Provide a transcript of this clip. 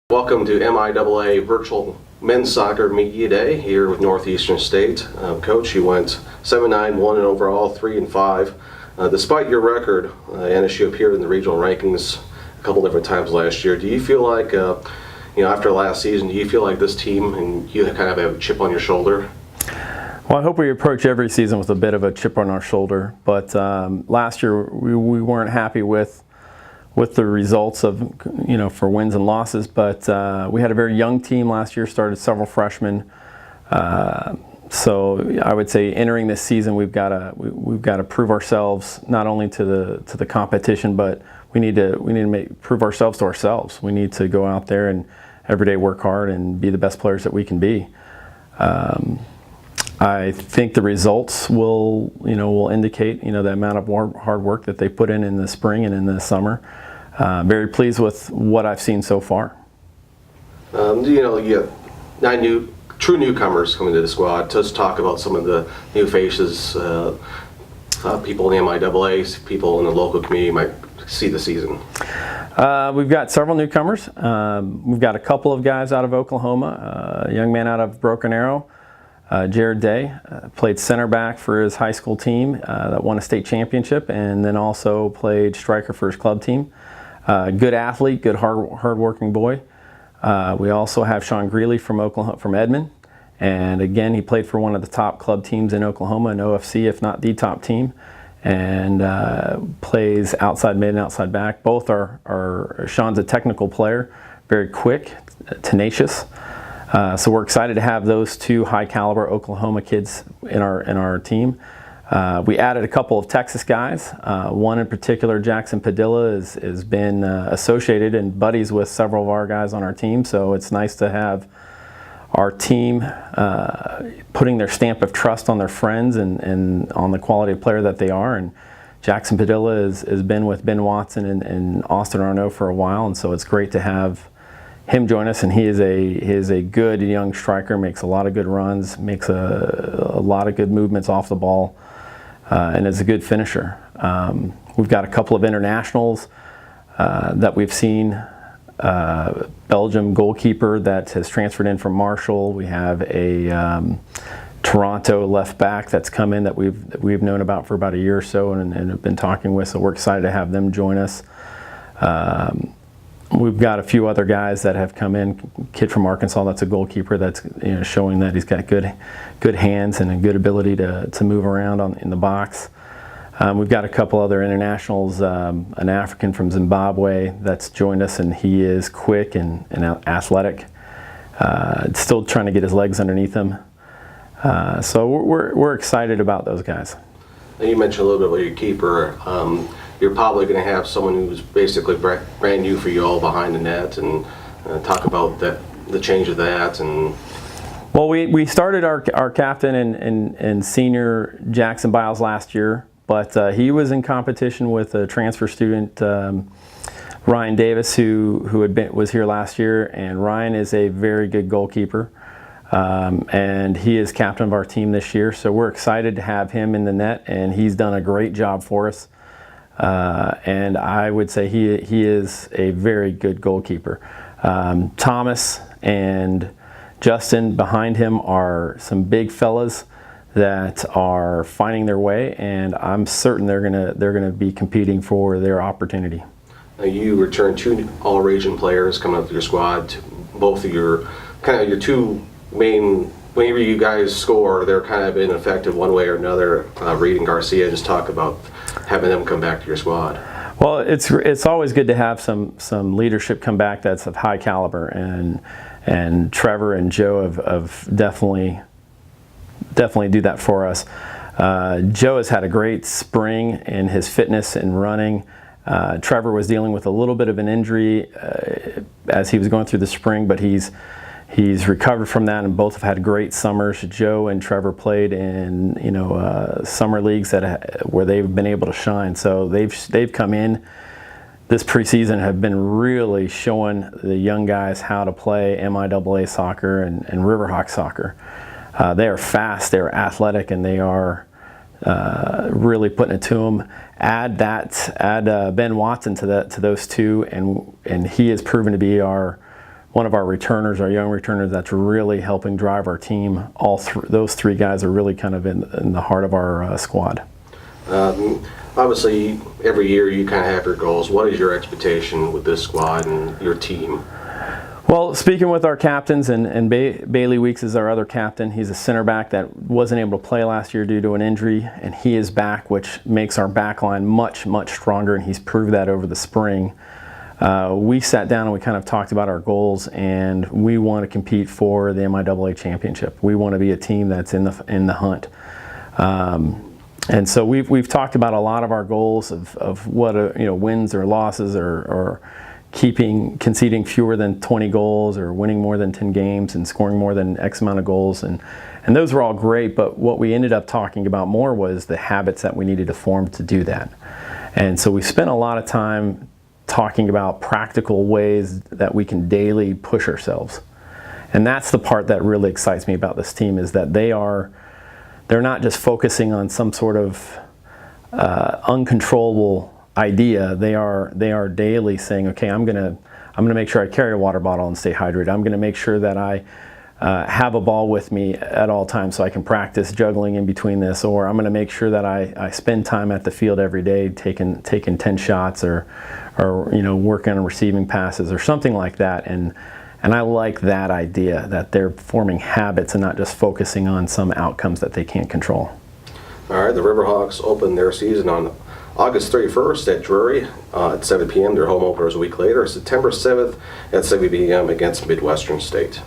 Welcome to MIAA Virtual Men's Soccer Media Day here with Northeastern State. Coach, you went 7-9, 1 overall, 3-5. Despite your record, NSU appeared in the regional rankings a couple different times last year. Do you feel like, after last season, do you feel like this team and you kind of have a chip on your shoulder? Well, I hope we approach every season with a bit of a chip on our shoulder. But last year we weren't happy with the results of, for wins and losses, but we had a very young team last year, started several freshmen. So I would say entering this season, we've got to prove ourselves not only to the competition, but we need to prove ourselves to ourselves. We need to go out there and every day work hard and be the best players that we can be. I think the results will indicate the amount of hard work that they put in the spring and in the summer. Very pleased with what I've seen so far. You have 9 true newcomers coming to the squad. Just talk about some of the new faces, people in the MIAA, people in the local community might see the season. We've got several newcomers. We've got a couple of guys out of Oklahoma, a young man out of Broken Arrow, Jared Day, played center back for his high school team that won a state championship, and then also played striker for his club team. Good athlete, good hard-working boy. We also have Sean Greeley from Edmond, and again he played for one of the top club teams in Oklahoma, an OFC, if not the top team, and plays outside mid and outside back. Both are Sean's a technical player, very quick, tenacious. So we're excited to have those two high-caliber Oklahoma kids in our team. We added a couple of Texas guys. One in particular, Jackson Padilla, has been associated and buddies with several of our guys on our team. So it's nice to have our team putting their stamp of trust on their friends and on the quality of player that they are. And Jackson Padilla has been with Ben Watson and Austin Arnaud for a while, and so it's great to have him join us. And he is a good young striker, makes a lot of good runs, makes a lot of good movements off the ball. And is a good finisher. We've got a couple of internationals that we've seen. Belgium goalkeeper that has transferred in from Marshall. We have a Toronto left back that's come in that we've known about for about a year or so and have been talking with. So we're excited to have them join us. We've got a few other guys that have come in. Kid from Arkansas that's a goalkeeper that's showing that he's got good hands and a good ability to move around in the box. We've got a couple other internationals, an African from Zimbabwe that's joined us, and he is quick and athletic. Still trying to get his legs underneath him. So we're excited about those guys. You mentioned a little bit about your keeper. You're probably going to have someone who's basically brand new for you all behind the net, and talk about the change of that. And well, we started our captain and senior Jackson Biles last year, but he was in competition with a transfer student, Ryan Davis, who was here last year, and Ryan is a very good goalkeeper. And he is captain of our team this year, so we're excited to have him in the net, and he's done a great job for us. And I would say he is a very good goalkeeper. Thomas and Justin behind him are some big fellas that are finding their way, and I'm certain they're gonna be competing for their opportunity. You returned 2 all-region players coming up to your squad. Both of your two main. Whenever you guys score, they're kind of ineffective one way or another. Reed and Garcia, just talk about having them come back to your squad. Well, it's always good to have some leadership come back that's of high caliber, and Trevor and Joe have definitely do that for us. Joe has had a great spring in his fitness and running. Trevor was dealing with a little bit of an injury as he was going through the spring, but he's recovered from that, and both have had great summers. Joe and Trevor played in summer leagues where they've been able to shine. So they've come in this preseason, have been really showing the young guys how to play MIAA soccer and RiverHawks soccer. They are fast, they are athletic, and they are really putting it to them. Add Ben Watson to those two, and he has proven to be our one of our returners, our young returners, that's really helping drive our team. Those three guys are really kind of in the heart of our squad. Obviously, every year you kind of have your goals. What is your expectation with this squad and your team? Well, speaking with our captains, and Bailey Weeks is our other captain. He's a center back that wasn't able to play last year due to an injury, and he is back, which makes our back line much, much stronger, and he's proved that over the spring. We sat down and we kind of talked about our goals, and we want to compete for the MIAA championship. We want to be a team that's in the hunt. And so we've talked about a lot of our goals of what wins or losses or conceding fewer than 20 goals or winning more than 10 games and scoring more than X amount of goals, and those were all great, but what we ended up talking about more was the habits that we needed to form to do that. And so we spent a lot of time talking about practical ways that we can daily push ourselves. And that's the part that really excites me about this team, is that they're not just focusing on some sort of uncontrollable idea. They are daily saying, okay, I'm gonna make sure I carry a water bottle and stay hydrated. I'm gonna make sure that I have a ball with me at all times so I can practice juggling in between this, or I'm gonna make sure that I spend time at the field every day taking 10 shots or working on receiving passes or something like that. And I like that idea, that they're forming habits and not just focusing on some outcomes that they can't control. All right, the RiverHawks open their season on August 31st at Drury at 7 p.m. Their home opener is a week later, September 7th at 7 p.m. against Midwestern State.